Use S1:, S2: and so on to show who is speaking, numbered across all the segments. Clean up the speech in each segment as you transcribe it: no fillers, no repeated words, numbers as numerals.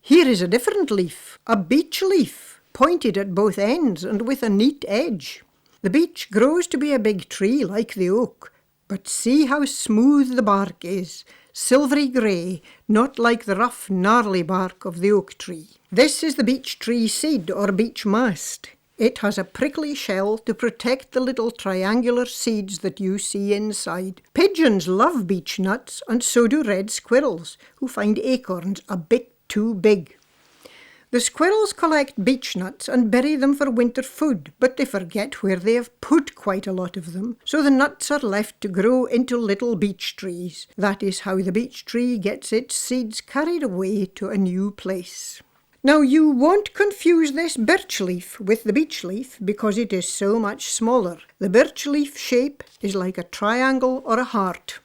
S1: Here is a different leaf, a beech leaf, pointed at both ends and with a neat edge. The beech grows to be a big tree like the oak, but see how smooth the bark is, silvery grey, not like the rough, gnarly bark of the oak tree. This is the beech tree seed or beech mast. It has a prickly shell to protect the little triangular seeds that you see inside. Pigeons love beech nuts, and so do red squirrels, who find acorns a bit too big. The squirrels collect beech nuts and bury them for winter food, but they forget where they have put quite a lot of them, so the nuts are left to grow into little beech trees. That is how the beech tree gets its seeds carried away to a new place. Now you won't confuse this birch leaf with the beech leaf because it is so much smaller. The birch leaf shape is like a triangle or a heart.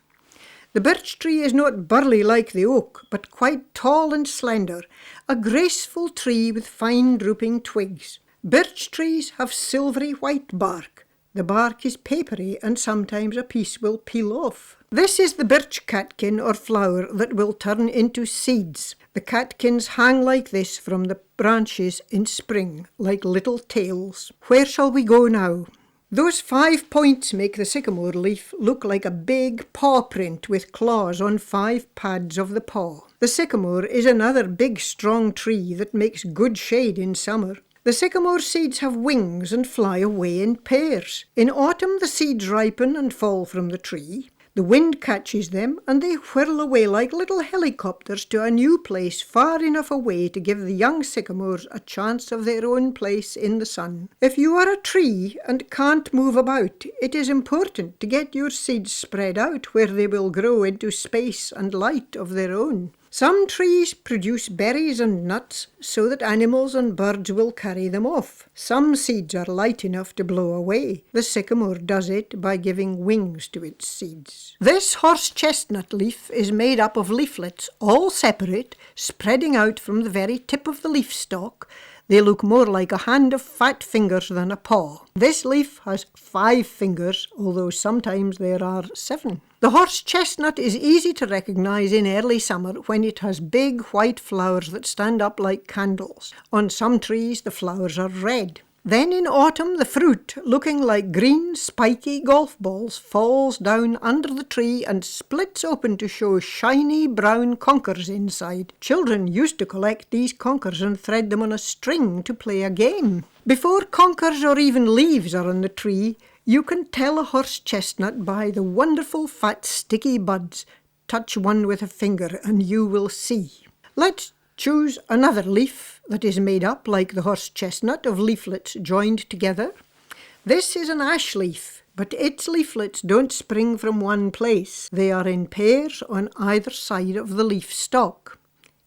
S1: The birch tree is not burly like the oak, but quite tall and slender, a graceful tree with fine drooping twigs. Birch trees have silvery white bark. The bark is papery and sometimes a piece will peel off. This is the birch catkin or flower that will turn into seeds. The catkins hang like this from the branches in spring, like little tails. Where shall we go now? Those 5 points make the sycamore leaf look like a big paw print with claws on 5 pads of the paw. The sycamore is another big strong tree that makes good shade in summer. The sycamore seeds have wings and fly away in pairs. In autumn the seeds ripen and fall from the tree. The wind catches them and they whirl away like little helicopters to a new place far enough away to give the young sycamores a chance of their own place in the sun. If you are a tree and can't move about, it is important to get your seeds spread out where they will grow into space and light of their own. Some trees produce berries and nuts so that animals and birds will carry them off. Some seeds are light enough to blow away. The sycamore does it by giving wings to its seeds. This horse chestnut leaf is made up of leaflets, all separate, spreading out from the very tip of the leaf stalk. They look more like a hand of fat fingers than a paw. This leaf has 5 fingers, although sometimes there are 7. The horse chestnut is easy to recognize in early summer when it has big white flowers that stand up like candles. On some trees the flowers are red. Then in autumn the fruit, looking like green spiky golf balls, falls down under the tree and splits open to show shiny brown conkers inside. Children used to collect these conkers and thread them on a string to play a game. Before conkers or even leaves are on the tree, you can tell a horse chestnut by the wonderful fat sticky buds. Touch one with a finger and you will see. Let's choose another leaf that is made up, like the horse chestnut, of leaflets joined together. This is an ash leaf, but its leaflets don't spring from one place. They are in pairs on either side of the leaf stalk.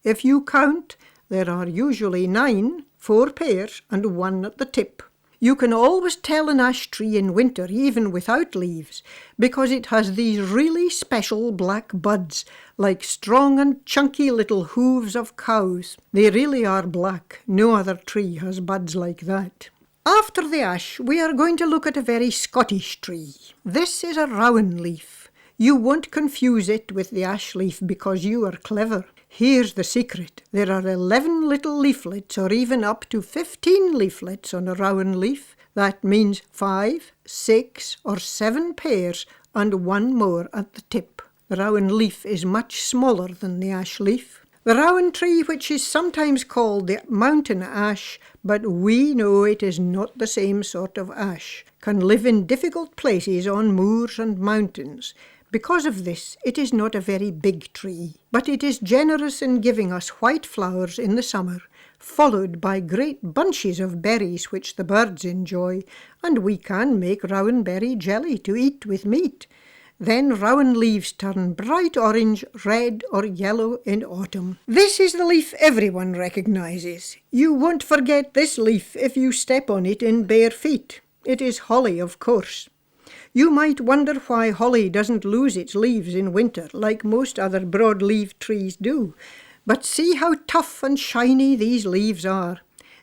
S1: If you count, there are usually 9, 4 pairs and 1 at the tip. You can always tell an ash tree in winter, even without leaves, because it has these really special black buds, like strong and chunky little hooves of cows. They really are black. No other tree has buds like that. After the ash, we are going to look at a very Scottish tree. This is a rowan leaf. You won't confuse it with the ash leaf because you are clever. Here's the secret. There are 11 little leaflets, or even up to 15 leaflets on a rowan leaf. That means 5, 6 or 7 pairs and 1 more at the tip. The rowan leaf is much smaller than the ash leaf. The rowan tree, which is sometimes called the mountain ash, but we know it is not the same sort of ash, can live in difficult places on moors and mountains. Because of this, it is not a very big tree, but it is generous in giving us white flowers in the summer, followed by great bunches of berries which the birds enjoy, and we can make rowan berry jelly to eat with meat. Then rowan leaves turn bright orange, red or yellow in autumn. This is the leaf everyone recognizes. You won't forget this leaf if you step on it in bare feet. It is holly, of course. You might wonder why holly doesn't lose its leaves in winter like most other broad-leaved trees do. But see how tough and shiny these leaves are.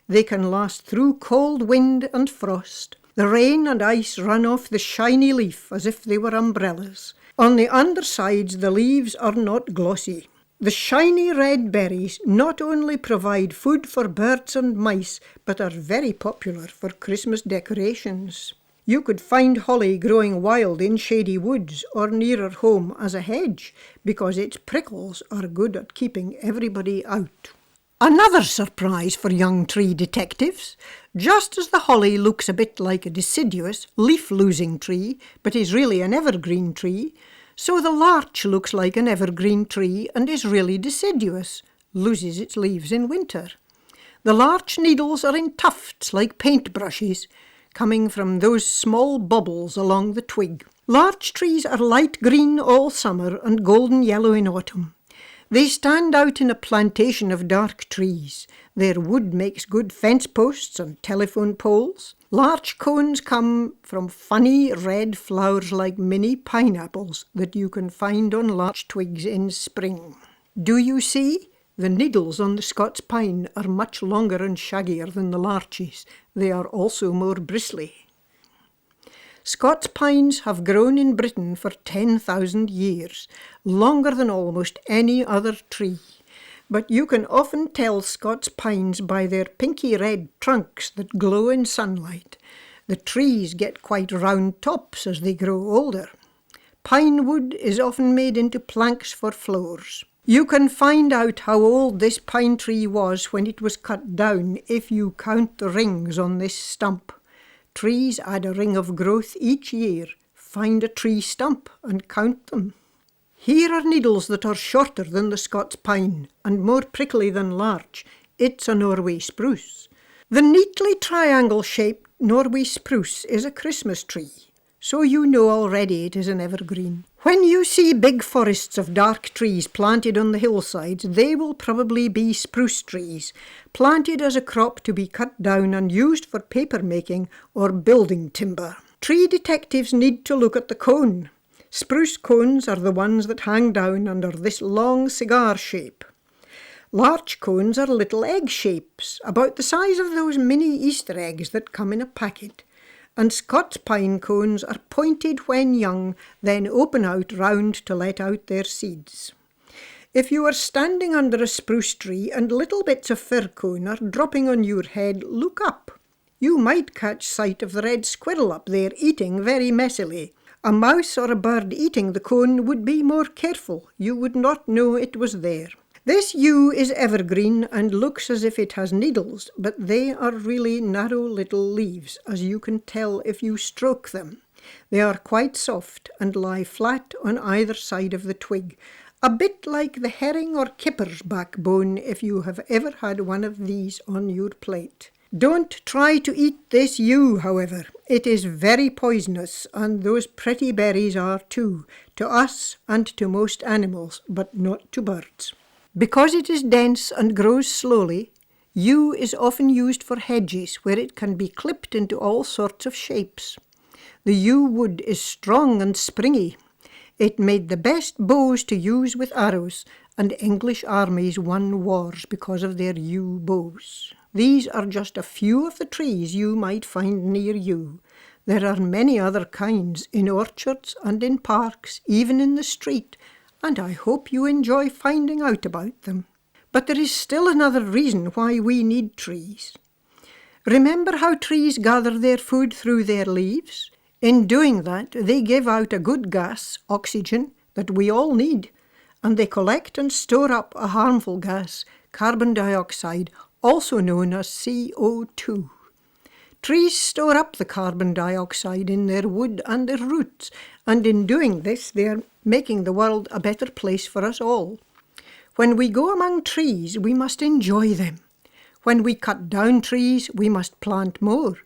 S1: They can last through cold wind and frost. The rain and ice run off the shiny leaf as if they were umbrellas. On the undersides the leaves are not glossy. The shiny red berries not only provide food for birds and mice, but are very popular for Christmas decorations. You could find holly growing wild in shady woods or nearer home as a hedge, because its prickles are good at keeping everybody out. Another surprise for young tree detectives. Just as the holly looks a bit like a deciduous, leaf-losing tree, but is really an evergreen tree, so the larch looks like an evergreen tree and is really deciduous, loses its leaves in winter. The larch needles are in tufts like paintbrushes, coming from those small bubbles along the twig. Larch trees are light green all summer and golden yellow in autumn. They stand out in a plantation of dark trees. Their wood makes good fence posts and telephone poles. Larch cones come from funny red flowers like mini pineapples that you can find on larch twigs in spring. Do you see? The needles on the Scots pine are much longer and shaggier than the larches. They are also more bristly. Scots pines have grown in Britain for 10,000 years, longer than almost any other tree. But you can often tell Scots pines by their pinky red trunks that glow in sunlight. The trees get quite round tops as they grow older. Pine wood is often made into planks for floors. You can find out how old this pine tree was when it was cut down if you count the rings on this stump. Trees add a ring of growth each year. Find a tree stump and count them. Here are needles that are shorter than the Scots pine and more prickly than larch. It's a Norway spruce. The neatly triangle-shaped Norway spruce is a Christmas tree, so you know already it is an evergreen. When you see big forests of dark trees planted on the hillsides, they will probably be spruce trees, planted as a crop to be cut down and used for paper making or building timber. Tree detectives need to look at the cone. Spruce cones are the ones that hang down and are this long cigar shape. Larch cones are little egg shapes, about the size of those mini Easter eggs that come in a packet. And Scots pine cones are pointed when young, then open out round to let out their seeds. If you are standing under a spruce tree and little bits of fir cone are dropping on your head, look up. You might catch sight of the red squirrel up there eating very messily. A mouse or a bird eating the cone would be more careful. You would not know it was there. This yew is evergreen and looks as if it has needles, but they are really narrow little leaves, as you can tell if you stroke them. They are quite soft and lie flat on either side of the twig, a bit like the herring or kipper's backbone if you have ever had one of these on your plate. Don't try to eat this yew, however. It is very poisonous, and those pretty berries are too, to us and to most animals, but not to birds. Because it is dense and grows slowly, yew is often used for hedges where it can be clipped into all sorts of shapes. The yew wood is strong and springy. It made the best bows to use with arrows, and English armies won wars because of their yew bows. These are just a few of the trees you might find near you. There are many other kinds in orchards and in parks, even in the street, and I hope you enjoy finding out about them. But there is still another reason why we need trees. Remember how trees gather their food through their leaves? In doing that, they give out a good gas, oxygen, that we all need, and they collect and store up a harmful gas, carbon dioxide, also known as CO2. Trees store up the carbon dioxide in their wood and their roots, and in doing this they are making the world a better place for us all. When we go among trees, we must enjoy them. When we cut down trees, we must plant more,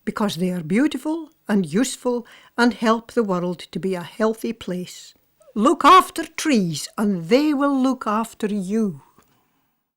S1: because they are beautiful and useful and help the world to be a healthy place. Look after trees, and they will look after you.